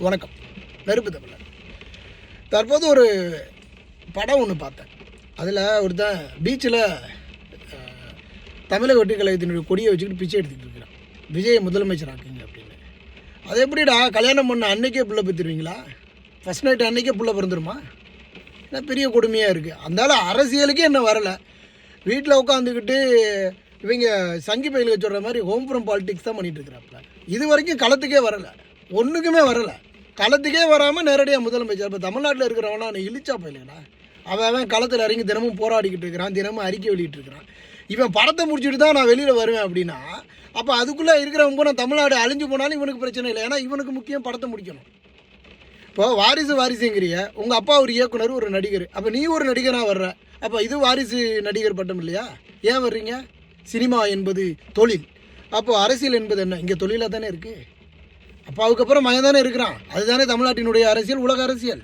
வணக்கம். நெருப்பு தமிழர். தற்போது ஒரு படம் ஒன்று பார்த்தேன். அதில் ஒருத்தன் பீச்சில் தமிழக வெற்றி கழகத்தினுடைய கொடியை வச்சுக்கிட்டு பிச்சை எடுத்துக்கிட்டு இருக்கிறான். விஜயை முதலமைச்சர் ஆக்குங்க அப்படின்னு. அது எப்படிடா கல்யாணம் பண்ண அன்றைக்கே பிள்ளை பெற்றுருவீங்களா? ஃபஸ்ட் நைட் அன்றைக்கே பிள்ளை பிறந்துருமா? ஏன்னா பெரிய கொடுமையாக இருக்குது. அதனால அரசியலுக்கே என்ன வரலை. வீட்டில் உட்காந்துக்கிட்டு இவங்க சங்கி பயிலுக்கு சொல்கிற மாதிரி ஹோம் ஃப்ரம் பாலிடிக்ஸ் தான் பண்ணிகிட்டு இருக்கிறாப்புல. இது வரைக்கும் களத்துக்கே வரலை, ஒன்றுக்குமே வரலை. களத்துக்கே வராமல் நேரடியாக முதலமைச்சர். இப்போ தமிழ்நாட்டில் இருக்கிறவனா நீ இழிச்சா போயிலடா. அவன் களத்தில் இறங்கி தினமும் போராடிக்கிட்டு இருக்கிறான், தினமும் அறிக்கை வெளியிட்டிருக்கிறான். இவன் படத்தை முடிச்சுட்டு தான் நான் வெளியில் வருவேன் அப்படின்னா, அப்போ அதுக்குள்ளே இருக்கிறவங்க போனால் தமிழ்நாடு அழிஞ்சு போனாலும் இவனுக்கு பிரச்சனை இல்லை. ஏன்னா இவனுக்கு முக்கியம் படத்தை முடிக்கணும். இப்போ வாரிசுங்கிறிய உங்கள் அப்பா ஒரு இயக்குனர், ஒரு நடிகர். அப்போ நீ ஒரு நடிகனாக வர்ற. அப்போ இது வாரிசு நடிகர் பட்டம் இல்லையா? ஏன் வர்றீங்க? சினிமா என்பது தொழில். அப்போது அரசியல் என்பது என்ன? இங்கே தொழிலாக தானே இருக்குது. அப்பாவுக்கு அப்புறம் மகன் தானே இருக்கிறான். அதுதானே தமிழ்நாட்டினுடைய அரசியல், உலக அரசியல்.